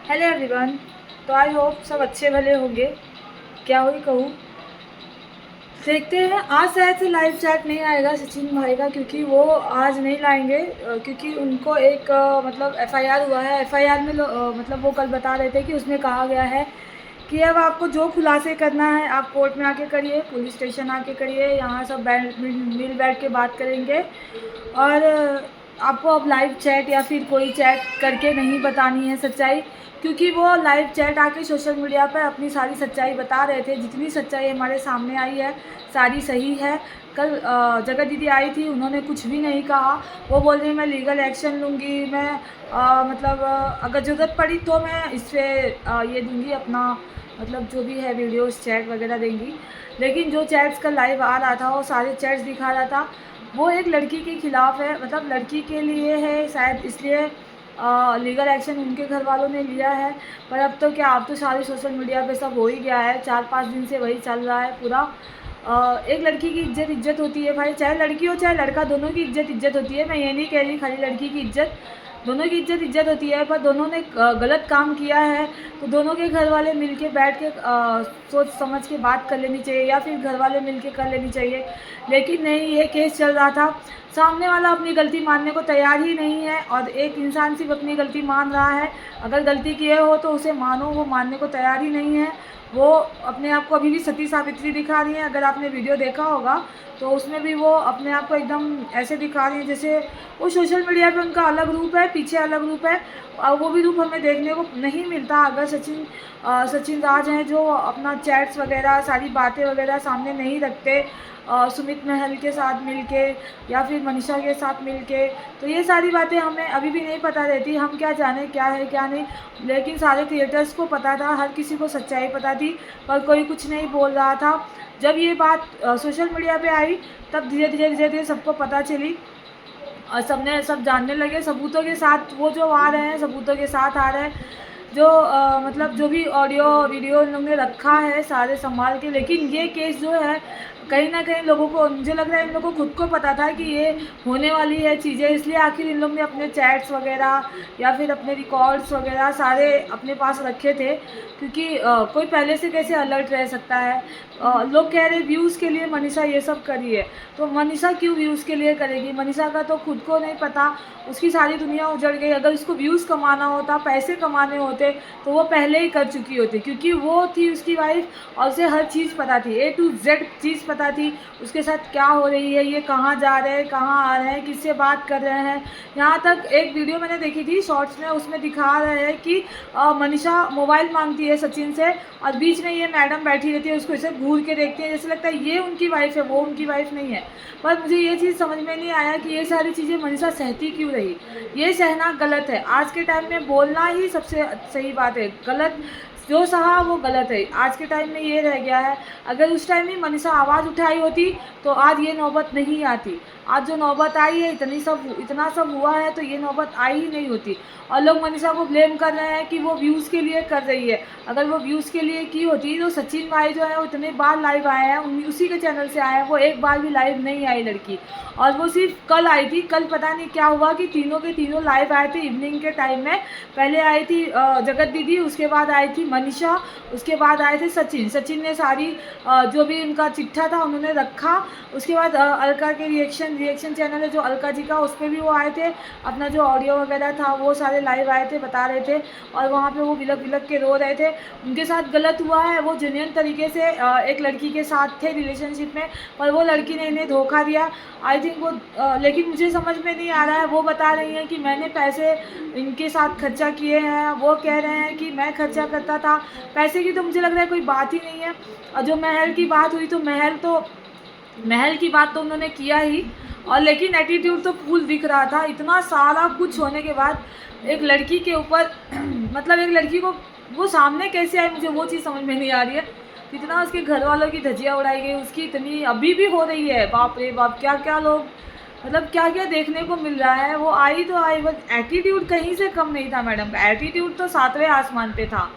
Hello everyone. तो I hope सब अच्छे भले होंगे। क्या हुई कहूँ, देखते हैं आज शायद से लाइव चैट नहीं आएगा सचिन भाई का, क्योंकि वो आज नहीं लाएंगे। क्योंकि उनको एक मतलब एफआईआर हुआ है। एफआईआर में मतलब वो कल बता रहे थे कि उसमें कहा गया है कि अब आपको जो खुलासे करना है आप कोर्ट में आके करिए, पुलिस स्टेशन आके करिए, यहाँ सब मिल बैठ के बात करेंगे। और आपको अब लाइव चैट या फिर कोई चैट करके नहीं बतानी है सच्चाई, क्योंकि वो लाइव चैट आके सोशल मीडिया पर अपनी सारी सच्चाई बता रहे थे। जितनी सच्चाई हमारे सामने आई है सारी सही है। कल जगत दीदी आई थी, उन्होंने कुछ भी नहीं कहा। वो बोल रही मैं लीगल एक्शन लूँगी, मैं मतलब अगर ज़रूरत पड़ी तो मैं इस पर ये दूँगी अपना, मतलब जो भी है वीडियोस चैट वगैरह देंगी। लेकिन जो चैट्स का लाइव आ रहा था वो सारे चैट्स दिखा रहा था, वो एक लड़की के खिलाफ है, मतलब लड़की के लिए है शायद, इसलिए लीगल एक्शन उनके घर वालों ने लिया है। पर अब तो क्या, अब तो सारे सोशल मीडिया पे सब हो ही गया है, 4-5 दिन से वही चल रहा है पूरा। एक लड़की की इज्जत होती है भाई, चाहे लड़की हो चाहे लड़का, दोनों की इज्जत होती है। मैं ये नहीं कह रही खाली लड़की की इज्जत, दोनों की इज्जत होती है। पर दोनों ने गलत काम किया है तो दोनों के घर वाले मिल के बैठ के सोच समझ के बात कर लेनी चाहिए, या फिर घर वाले मिल के कर लेनी चाहिए। लेकिन नहीं, ये केस चल रहा था, सामने वाला अपनी गलती मानने को तैयार ही नहीं है, और एक इंसान सिर्फ अपनी गलती मान रहा है। अगर गलती किए हो तो उसे मानो, वो मानने को तैयार ही नहीं है। वो अपने आप को अभी भी सती सावित्री दिखा रही है। अगर आपने वीडियो देखा होगा तो उसमें भी वो अपने आप को एकदम ऐसे दिखा रही है जैसे वो सोशल मीडिया पे उनका अलग रूप है, पीछे अलग रूप है, और वो भी रूप हमें देखने को नहीं मिलता। अगर सचिन राज हैं जो अपना चैट्स वगैरह सारी बातें वगैरह सामने नहीं रखते सुमित महल के साथ मिलके या फिर मनीषा के साथ मिलके, तो ये सारी बातें हमें अभी भी नहीं पता रहती। हम क्या जाने क्या है क्या नहीं, लेकिन सारे क्रिएटर्स को पता था, हर किसी को सच्चाई पता थी, पर कोई कुछ नहीं बोल रहा था। जब ये बात सोशल मीडिया पे आई तब धीरे धीरे सबको पता चली, और सब जानने लगे सबूतों के साथ। वो जो आ रहे हैं सबूतों के साथ आ रहे हैं, जो मतलब जो भी ऑडियो वीडियो इन लोग ने रखा है सारे संभाल के। लेकिन ये केस जो है कहीं ना कहीं लोगों को, मुझे लग रहा है इन लोगों को खुद को पता था कि ये होने वाली है चीज़ें, इसलिए आखिर इन लोग ने अपने चैट्स वगैरह या फिर अपने रिकॉर्ड्स वगैरह सारे अपने पास रखे थे। क्योंकि कोई पहले से कैसे अलर्ट रह सकता है। लोग कह रहे व्यूज़ के लिए मनीषा ये सब करी है, तो मनीषा क्यों व्यूज़ के लिए करेगी? मनीषा का तो खुद को नहीं पता, उसकी सारी दुनिया उजड़ गई। अगर उसको व्यूज़ कमाना होता, पैसे कमाने होते, तो वो पहले ही कर चुकी होती, क्योंकि वो थी उसकी वाइफ और उसे हर चीज़ पता थी, A to Z चीज़ पता थी उसके साथ क्या हो रही है, ये कहाँ जा रहे हैं, कहाँ आ रहे हैं, किससे बात कर रहे हैं। यहाँ तक एक वीडियो मैंने देखी थी शॉर्ट्स में, उसमें दिखा रहे हैं कि मनीषा मोबाइल मांगती है सचिन से, और बीच में ये मैडम बैठी रहती है, उसको ऐसे घूर के देखती है, जैसे लगता है ये उनकी वाइफ है, वो उनकी वाइफ नहीं है। पर मुझे ये चीज़ समझ में नहीं आया कि ये सारी चीज़ें मनीषा सहती क्यों रही। ये सहना गलत है, आज के टाइम में बोलना ही सबसे सही बात है। गलत जो सहा वो गलत है, आज के टाइम में ये रह गया है। अगर उस टाइम ही मनीषा आवाज़ उठाई होती तो आज ये नौबत नहीं आती। आज जो नौबत आई है, इतना सब हुआ है, तो ये नौबत आई ही नहीं होती। और लोग मनीषा को ब्लेम कर रहे हैं कि वो व्यूज़ के लिए कर रही है। अगर वो व्यूज़ के लिए की होती तो सचिन भाई जो है वो इतने बार लाइव आए हैं, उसी के चैनल से आए हैं, वो एक बार भी लाइव नहीं आई लड़की। और वो सिर्फ कल आई थी। कल पता नहीं क्या हुआ कि तीनों के तीनों लाइव आए थे इवनिंग के टाइम में। पहले आई थी जगत दीदी, उसके बाद आई थी मनीषा, उसके बाद आए थे सचिन ने सारी जो भी उनका चिट्ठा था उन्होंने रखा। उसके बाद अलका के रिएक्शन चैनल है जो अलका जी का, उस पर भी वो आए थे, अपना जो ऑडियो वगैरह था वो सारे लाइव आए थे, बता रहे थे। और वहाँ पे वो बिलक बिलक के रो रहे थे। उनके साथ गलत हुआ है, वो जेन्युइन तरीके से एक लड़की के साथ थे रिलेशनशिप में, पर वो लड़की ने इन्हें धोखा दिया। आई थिंक वो लेकिन मुझे समझ में नहीं आ रहा है। वो बता रही हैं कि मैंने पैसे इनके साथ खर्चा किए हैं, वो कह रहे हैं कि मैं खर्चा करता था। पैसे की तो मुझे लग रहा है कोई बात ही नहीं है। और जो महल की बात हुई, तो महल की बात तो उन्होंने किया ही, और लेकिन एटीट्यूड तो फुल दिख रहा था। इतना सारा कुछ होने के बाद एक लड़की के ऊपर मतलब एक लड़की को वो सामने कैसे आई, मुझे वो चीज़ समझ में नहीं आ रही है। कितना उसके घर वालों की धज्जियाँ उड़ाई गई, उसकी इतनी अभी भी हो रही है। बाप रे बाप, क्या क्या लोग, मतलब क्या क्या देखने को मिल रहा है। वो आई तो आई, बस एटीट्यूड कहीं से कम नहीं था मैडम का। एटीट्यूड तो 7वें आसमान पे था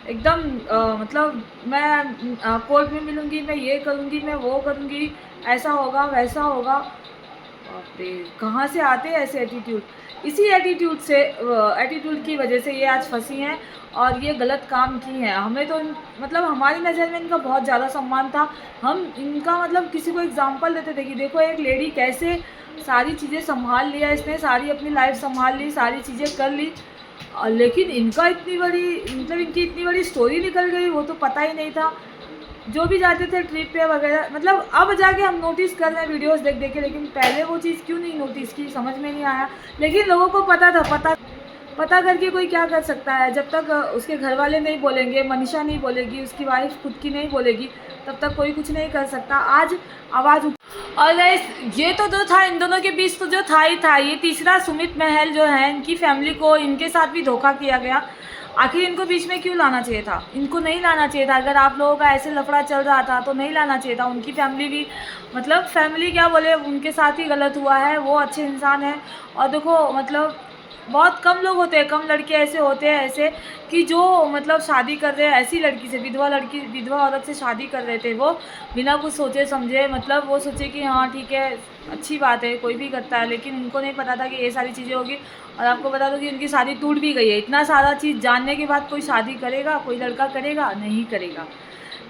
एकदम। मतलब मैं कोर्ट में मिलूंगी, मैं ये करूंगी, मैं वो करूंगी, ऐसा होगा वैसा होगा। बाप रे, कहाँ से आते हैं ऐसे एटीट्यूड। इसी एटीट्यूड की वजह से ये आज फंसी हैं और ये गलत काम की हैं। हमें तो मतलब हमारी नज़र में इनका बहुत ज़्यादा सम्मान था। हम इनका मतलब किसी को एग्जांपल देते थे कि देखो एक लेडी कैसे सारी चीज़ें संभाल लिया, इसने सारी अपनी लाइफ संभाल ली, सारी चीज़ें कर ली। लेकिन इनका इतनी बड़ी मतलब इनकी इतनी बड़ी स्टोरी निकल गई, वो तो पता ही नहीं था। जो भी जाते थे ट्रिप पे वगैरह, मतलब अब जाके हम नोटिस कर रहे हैं वीडियोस देख देख के, लेकिन पहले वो चीज़ क्यों नहीं नोटिस की समझ में नहीं आया। लेकिन लोगों को पता था, पता करके कोई क्या कर सकता है। जब तक उसके घर वाले नहीं बोलेंगे, मनीषा नहीं बोलेगी, उसकी वाइफ खुद की नहीं बोलेगी, तब तक कोई कुछ नहीं कर सकता। आज आवाज़ और गाइस ये तो जो था इन दोनों के बीच तो जो था ही था। ये तीसरा सुमित महल जो है, इनकी फैमिली को इनके साथ भी धोखा किया गया। आखिर इनको बीच में क्यों लाना चाहिए था? इनको नहीं लाना चाहिए था। अगर आप लोगों का ऐसे लफड़ा चल रहा था तो नहीं लाना चाहिए था। उनकी फैमिली भी मतलब फैमिली क्या बोले, उनके साथ ही गलत हुआ है। वो अच्छे इंसान हैं और देखो मतलब बहुत कम लोग होते हैं, कम लड़के ऐसे होते हैं ऐसे कि जो मतलब शादी कर रहे हैं ऐसी लड़की से, विधवा औरत से शादी कर रहे थे वो बिना कुछ सोचे समझे। मतलब वो सोचे कि हाँ ठीक है अच्छी बात है, कोई भी करता है, लेकिन उनको नहीं पता था कि ये सारी चीज़ें होगी। और आपको बता दो कि उनकी शादी टूट भी गई है। इतना सारा चीज़ जानने के बाद कोई शादी करेगा? कोई लड़का करेगा? नहीं करेगा।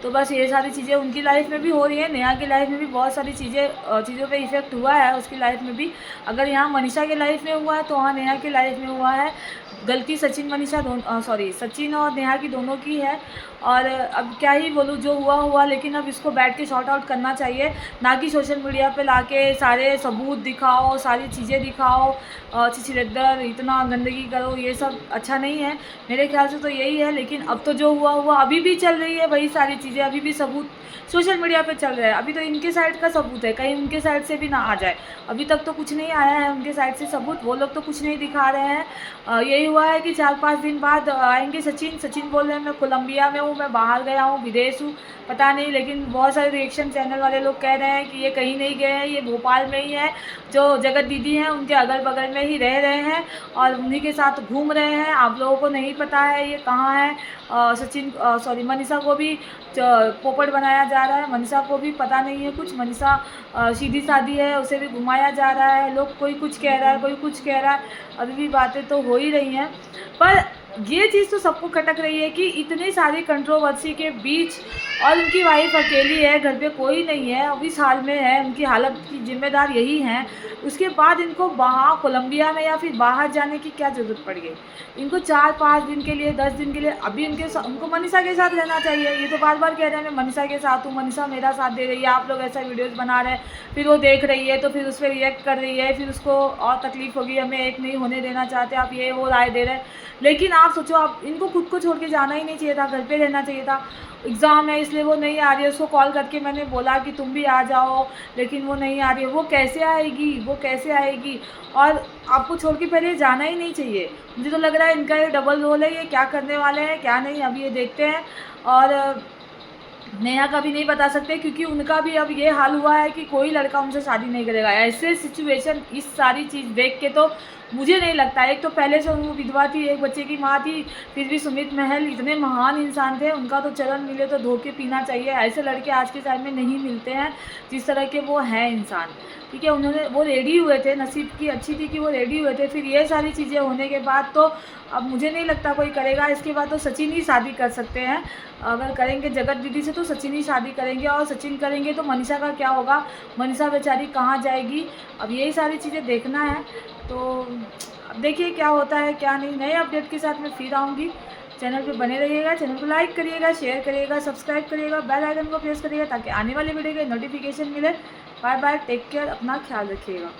तो बस ये सारी चीज़ें उनकी लाइफ में भी हो रही है। नेहा की लाइफ में भी बहुत सारी चीज़ों पे इफ़ेक्ट हुआ है उसकी लाइफ में भी। अगर यहाँ मनीषा की लाइफ में हुआ है तो वहाँ नेहा की लाइफ में हुआ है। गलती सचिन सचिन और नेहा की दोनों की है। और अब क्या ही बोलूँ, जो हुआ हुआ, लेकिन अब इसको बैठ के सॉर्ट आउट करना चाहिए, ना कि सोशल मीडिया पे लाके सारे सबूत दिखाओ, सारी चीज़ें दिखाओ, छिछिलद्दर इतना गंदगी करो। ये सब अच्छा नहीं है मेरे ख्याल से तो यही है। लेकिन अब तो जो हुआ हुआ अभी भी चल रही है वही सारी चीज़ें, अभी भी सबूत सोशल मीडिया पे चल रहा है। अभी तो इनके साइड का सबूत है, कहीं उनके साइड से भी ना आ जाए। अभी तक तो कुछ नहीं आया है उनके साइड से सबूत, वो लोग तो कुछ नहीं दिखा रहे हैं। यही हुआ है कि 4-5 दिन बाद आएंगे सचिन बोल रहे हैं मैं कोलंबिया में हूँ, मैं बाहर गया हूँ, विदेश हूँ, पता नहीं। लेकिन बहुत सारे रिएक्शन चैनल वाले लोग कह रहे हैं कि ये कहीं नहीं गए हैं, ये भोपाल में ही है। जो जगत दीदी हैं उनके अगल बगल में ही रह रहे हैं और उन्हीं के साथ घूम रहे हैं। आप लोगों को नहीं पता है ये कहाँ है। मनीषा को भी पोपट बनाया जा रहा है, मनीषा को भी पता नहीं है कुछ। मनीषा सीधी सादी है, उसे भी घुमाया जा रहा है। लोग कोई कुछ कह रहा है, कोई कुछ कह रहा है, अभी भी बातें तो हो ही रही हैं। पर ये चीज़ तो सबको खटक रही है कि इतनी सारी कंट्रोवर्सी के बीच और उनकी वाइफ अकेली है, घर पे कोई नहीं है, अभी साल में है, उनकी हालत की जिम्मेदार यही हैं। उसके बाद इनको वहाँ कोलंबिया में या फिर बाहर जाने की क्या ज़रूरत पड़ गई? इनको 4-5 दिन के लिए, 10 दिन के लिए अभी उनको मनीषा के साथ रहना चाहिए। ये तो बार बार कह रहे हैं मैं मनीषा के साथ हूँ, मनीषा मेरा साथ दे रही है। आप लोग ऐसा वीडियोज़ बना रहे हैं, फिर वो देख रही है तो फिर उस पर रिएक्ट कर रही है, फिर उसको और तकलीफ़ होगी, हमें एक नहीं होने देना चाहते आप, ये वो राय दे रहे हैं। लेकिन आप सोचो, आप इनको खुद को छोड़ के जाना ही नहीं चाहिए था, घर पे रहना चाहिए था। एग्ज़ाम है इसलिए वो नहीं आ रही है, उसको कॉल करके मैंने बोला कि तुम भी आ जाओ, लेकिन वो नहीं आ रही है। वो कैसे आएगी, वो कैसे आएगी? और आपको छोड़ के पहले जाना ही नहीं चाहिए। मुझे तो लग रहा है इनका ये डबल रोल है, ये क्या करने वाले हैं क्या नहीं, अभी ये देखते हैं। और नेहा का भी नहीं बता सकते क्योंकि उनका भी अब ये हाल हुआ है कि कोई लड़का उनसे शादी नहीं करेगा। ऐसे सिचुएशन, इस सारी चीज़ देख के तो मुझे नहीं लगता। एक तो पहले से वो विधवा थी, एक बच्चे की माँ थी, फिर भी सुमित महल इतने महान इंसान थे, उनका तो चरण मिले तो धो के पीना चाहिए। ऐसे लड़के आज के टाइम में नहीं मिलते हैं जिस तरह के वो हैं इंसान। ठीक है, वो रेडी हुए थे, नसीब की अच्छी थी कि वो रेडी हुए थे। फिर ये सारी चीज़ें होने के बाद तो अब मुझे नहीं लगता कोई करेगा। इसके बाद तो सचिन ही शादी कर सकते हैं, अगर करेंगे जगत दीदी से तो सचिन ही शादी करेंगे। और सचिन करेंगे तो मनीषा का क्या होगा? मनीषा बेचारी कहाँ जाएगी? अब यही सारी चीज़ें देखना है। तो अब देखिए क्या होता है क्या नहीं। नए अपडेट के साथ मैं फिर आऊँगी। चैनल पे बने रहिएगा, चैनल को लाइक करिएगा, शेयर करिएगा, सब्सक्राइब करिएगा, बेल आइकन को प्रेस करिएगा ताकि आने वाले वीडियो के नोटिफिकेशन मिले। बाय बाय, टेक केयर, अपना ख्याल रखिएगा।